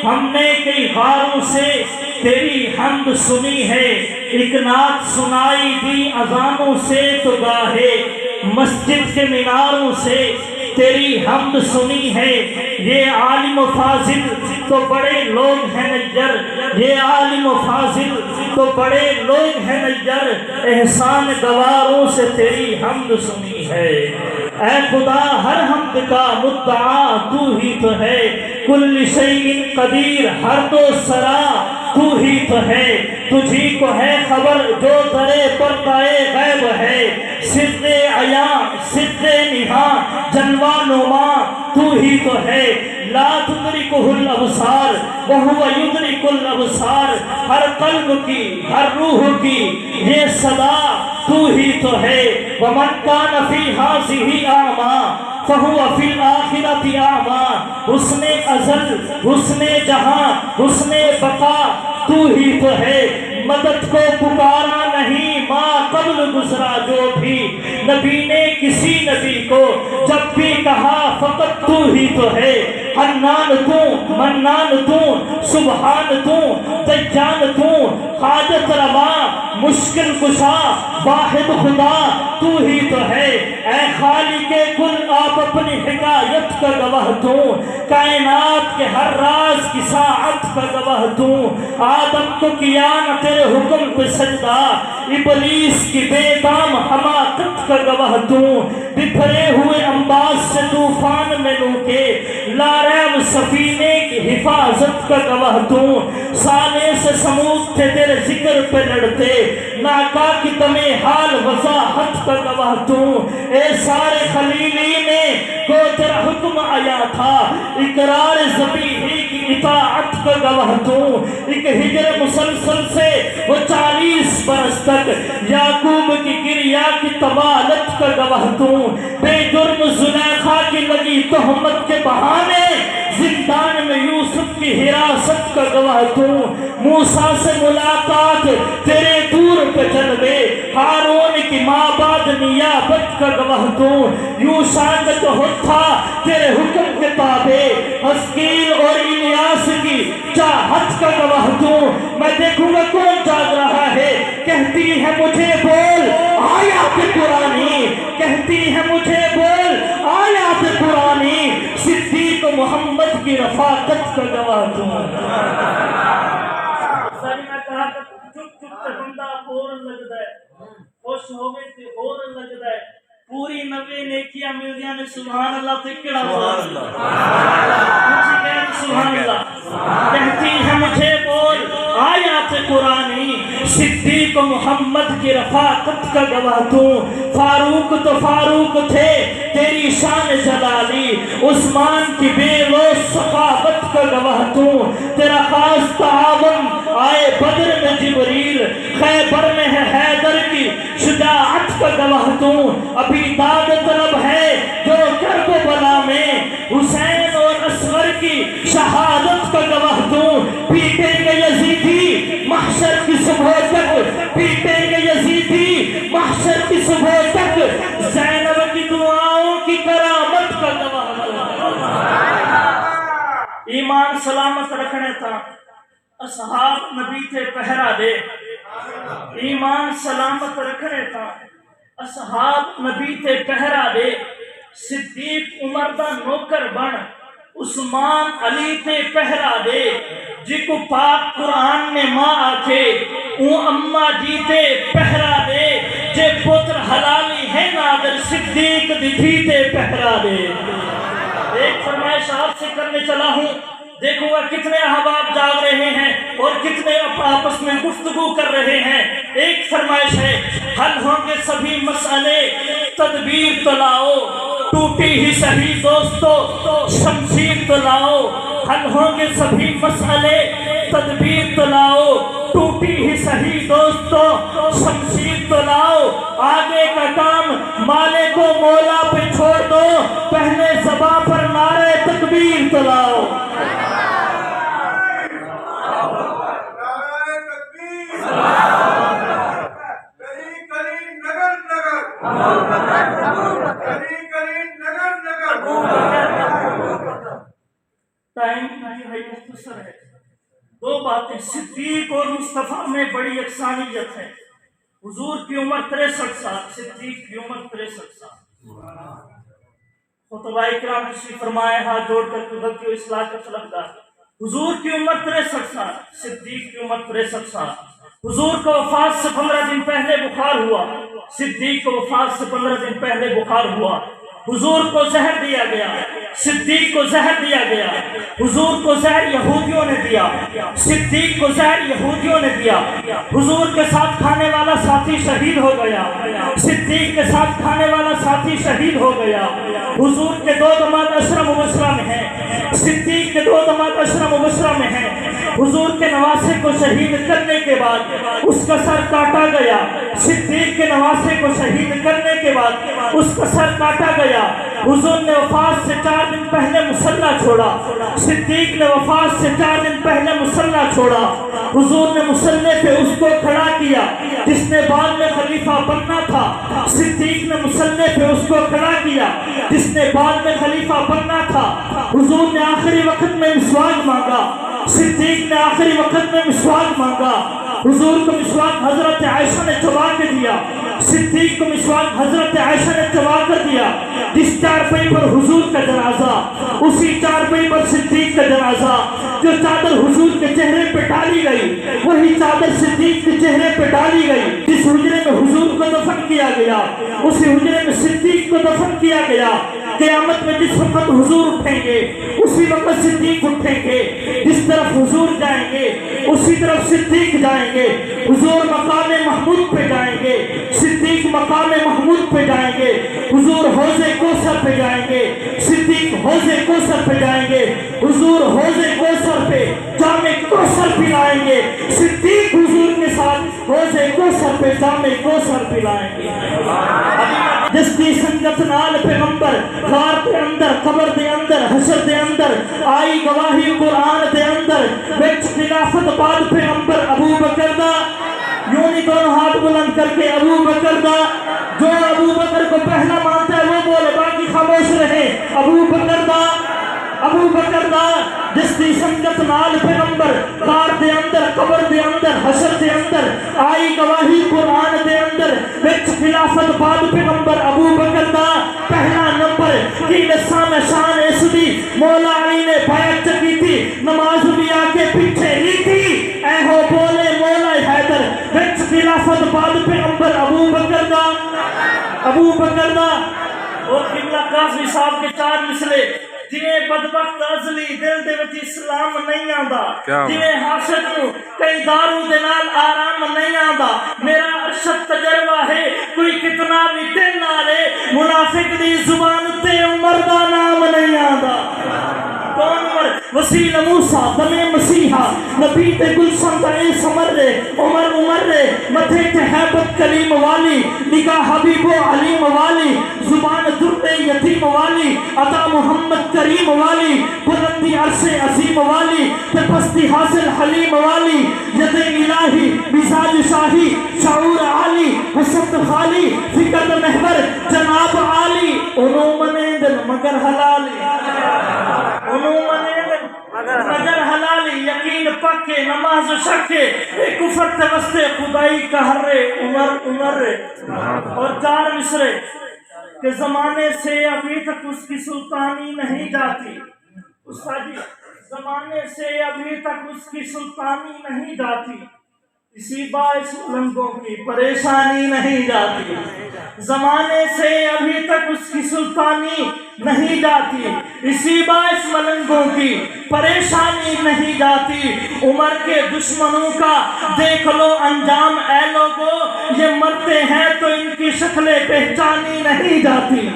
ہم نے کئی غاروں سے تیری حمد سنی ہے، ایک نعت سنائی دی اذانوں سے تو گاہے مسجد کے میناروں سے تیری حمد سنی ہے۔ یہ عالم و فاضل تو بڑے لوگ ہیں نجر، یہ عالم و فاضل تو بڑے لوگ ہیں نجر، احسان گواروں سے تیری حمد سنی ہے۔ اے خدا ہر حمد کا مدعا تو ہی تو ہے، کل شیء قدیر ہر دو سرا تو ہی تو ہے، تجھی کو ہے خبر جو درے پردہ غیب ہے، سر عیاں سر نہاں جلوہ نما تو ہی تو ہے، لا تدرکہ الابصار وہو یدرک الابصار، ہر قلب کی ہر روح کی یہ صدا تو ہی تو ہے، ومن کان فی ہذہ اعمیٰ فہو فی الآخرۃ اعمیٰ، حسن ازل حسن جہاں حسن بقا تو ہی تو ہے، مدد کو پکارا نہیں ماں قبل گزرا جو بھی، نبی نے کسی نبی کو جب بھی کہا فقط تو ہی تو ہے، حنان تو منان تو سبحان تو دجان تو حاجت روا مشکل کشا واحد خدا تو ہی تو ہے، اے خالق کل آپ اپنی حکایت کا گواہ دوں، کائنات کے ہر راز کی ساعت کا گواہ دوں، آدم کو کیا نہ تیرے حکم پہ سجدہ، ابلیس کی بے دام حماقت کا گواہ دوں، بکھرے ہوئے انباز سے طوفان میں لوٹے لاریب سفینے کی حفاظت کا گواہ دوں، سالے سے سمود تھے تیرے ذکر پہ لڑتے، ناکا کی تمہیں حال وضاحت کا گواہ دوں، اے سارے خلیلی میں کو تیرا حکم آیا تھا، اقرار ذبیحی کی اطاعت کا گواہ دوں، ایک ہجر مسلسل سے وہ 40 برس تک یعقوب کی گریا کی طوالت کا گواہ دوں، بے جرم زلیخا کی لگی تہمت کے بہانے زندان میں یوسف کی حراست کا گواہ دوں، موسیٰ سے ملاقات تیرے دور پہ جلوے ہارون کی مابعد نیابت کا گواہ دوں، یوشع کا عہد تھا تیرے حکم کے تابع حزقیل اور الیاس کی چاہت کا گواہ دوں، میں دیکھوں گا کون جاگ رہا ہے، کہتی ہے مجھے بول آیات قرآنی، کہتی ہے مجھے بول آیات قرآنی، صدیق محمد کی رفاقت کا گواہ دوں۔ سر میں کہا کہ چپ چپ تے بندہ ہور لگدا ہے، خوش ہوے تے ہور لگدا ہے، پوری 90 نیکیاں ملدیاں نے سبحان اللہ تے کیڑا سبحان اللہ، سبحان اللہ، کہتی ہے مجھے بول آیات قرآنی، صدیق محمد کی رفاقت کا گواہ دوں، فاروق تو فاروق تھے تیری شان جلالی، عثمان کی بے لوث ثقافت کا گواہ دوں، تیرا خاص تعاون آئے بدر میں جبریل، خیبر میں ہے حیدر کی شجاعت کا گواہ دوں، ابھی داد طلب ہے جو کرب و بلا میں حسین اور اصغر کی شہادت کا گواہ دوں، پیٹیں گے یزیدی محشر کی صبح تک، پیٹیں گے یزیدی محشر کی صبح تک، زینب کی دعاؤں کی کرامت کا گواہ دوں۔ ایمان سلامت رکھنے تھا اصحاب نبی تھے پہرا دے، ایمان سلامت رکھنے تھا اصحاب نبی تھے پہرا دے، صدیق عمر دا نوکر بن عثمان علی تے پہرا دے، جی کو پاک قرآن نے ماں آکھے اون اماں جی تے پہرا دے، جے پتر حلالی ہے نادر صدیق دی تھی تے پہرا دے۔ ایک فرمائش آپ سے کرنے چلا ہوں، دیکھوں گا کتنے احباب جاگ رہے ہیں اور کتنے آپس میں گفتگو کر رہے ہیں۔ ایک فرمائش ہے، حل ہوں گے سبھی مسئلے تدبیر تو لاؤ، ٹوٹی ہی سہی دوستو شمشیر تو لاؤ، حل ہوں گے سبھی مسئلے تدبیر تو لاؤ، ٹوٹی ہی سہی دوستو شمشیر تو لاؤ، آگے کا کام مالک و مولا پہ چھوڑ دو، پہلے زباں پر نعرہ تکبیر تو لاؤ۔ ٹائم مختصر ہے، دو باتیں صدیق اور مصطفیٰ میں بڑی یکسانیت ہے۔ حضور کی عمر 63 سال، صدیق کی عمر 63 سال۔ خطبہ اکرام تشریف فرمائے، ہاتھ جوڑ کر کوئی غلطی و اصلاح کا طلبگار۔ حضور کی عمر 63 سال، صدیق کی عمر 63 سال۔ حضور کو وفات سے 15 دن پہلے بخار ہوا، صدیق کو وفات سے 15 دن پہلے بخار ہوا۔ حضور کو زہر دیا گیا، صدیق کو زہر دیا گیا۔ حضور کو زہر یہودیوں نے دیا، صدیق کو زہر یہودیوں نے دیا۔ حضور کے ساتھ کھانے والا ساتھی شہید ہو گیا، صدیق کے ساتھ کھانے والا ساتھی شہید ہو گیا۔ حضور کے دو داماد عشرہ مبشرہ میں ہیں، صدیق کے دو داماد عشرہ مبشرہ میں ہیں۔ حضور کے نواسے کو شہید کرنے کے بعد اس کا سر کاٹا گیا، صدیق کے نواسے کو شہید کرنے کے بعد اس کا سر کاٹا گیا۔ حضور نے وفات سے 4 دن پہلے مصلی چھوڑا، صدیق نے وفات سے 4 دن پہلے مصلی چھوڑا۔ حضور نے مصلی پہ اس کو کھڑا کیا جس نے بعد میں خلیفہ بننا تھا، صدیق نے مصلی پہ اس کو کھڑا کیا جس نے بعد میں خلیفہ بننا تھا۔ حضور نے آخری وقت میں مسواک مانگا، صدیق نے آخری وقت میں مسواک مانگا۔ حضور کو مسواک حضرت عائشہ نے چبا کے دیا، صدیق کو مسواک حضرت عائشہ نے چبا کر دیا۔ جس چارپائی پر حضور کا جنازہ، اسی چارپائی پر صدیق کا جنازہ۔ جو چادر حضور کے چہرے پہ ڈالی گئی وہی چادر صدیق کے چہرے پہ ڈالی گئی۔ جس حجرے میں حضور کو دفن کیا گیا اسی حجرے میں صدیق کو دفن کیا گیا۔ قیامت میں جس وقت حضور اٹھیں گے اسی وقت صدیق اٹھیں گے، جس طرف حضور جائیں گے اسی طرف صدیق جائیں گے۔ حضور مقام محمود پہ جائیں گے، صدیق مقام محمود پہ جائیں گے۔ حضور حوض کوثر پہ جائیں گے، صدیق حوض کوثر پہ جائیں گے۔ حضور حوض کوثر پہ جام کوثر پلائیں گے، صدیق حضور کے ساتھ حوض کوثر پہ جام کوثر پلائیں گے۔ جس کی سنگت نال پیغمبر غار دے اندر، قبر دے اندر، حشر دے اندر آئی گواہی قرآن دے اندر، وچ خلافت بعد پیغمبر ابو بکر دا۔ یوں نہیں دونوں ہاتھ بلند کر کے ابو بکر دا، جو ابو بکر کو پہلا مانتا ہے وہ بولے، باقی خاموش رہے۔ ابو بکر دا، ابو بکر دا جس کی سنگت نال پیغمبر غار دے اندر، قبر دے اندر، حشر دے اندر آئی گواہی قرآن دے اندر، وچ خلافت بعد پیغمبر ابو بکر دا۔ پہلا نمبر کی لسان شان اس دی مولا علی نے بیعت چکی تھی، نماز بھی آ کے پیچھے لی تھی، اے ہو بولے مولا حیدر، وچ خلافت بعد پیغمبر ابو بکر دا، ابو بکر دا۔ اور قبلہ قاضی صاحب کے 4 مسئلے، جنہیں بدبخت ازلی دل دے وچ اسلام نہیں آندا، جنہیں حاسد نو کئی دارو دے نال آرام نہیں آندا۔ میرا ارشد تجربہ ہے، کوئی کتنا بھی دل نالے منافق دی زبان تے عمر دا نام نہیں آندا۔ کون عمر؟ وسیل موسیٰ دم مسیحا، نبی تے گلشن دا اے سمر رے، عمر عمر رے، متھے تے حیبت کلیم والی، نگاہ حبیب و علیم والی، زبان درد یتیم والی، عطا محمد کریم والی، بلندی عرش عظیم والی، تے پستی حاصل حلیم والی، ید الہی مزاج شاہی، شعور عالی، حسد خالی، فکر محور جناب عالی، انہوں منے دن مگر حلالی، انہوں منے دن مگر حلالی، یقین پکے نماز شکے، کفر تبستے خدائی کا حرے، عمر عمر رے۔ اور 4 مصرے کہ زمانے سے ابھی تک اس کی سلطانی نہیں جاتی، استاد جی، زمانے سے ابھی تک اس کی سلطانی نہیں جاتی، اسی باعث ملنگوں کی پریشانی نہیں جاتی۔ زمانے سے ابھی تک اس کی سلطانی نہیں جاتی، اسی باعث ملنگوں کی پریشانی نہیں جاتی۔ عمر کے دشمنوں کا دیکھ لو انجام اے لوگو، یہ مرتے ہیں تو ان کی شکلیں پہچانی نہیں جاتی۔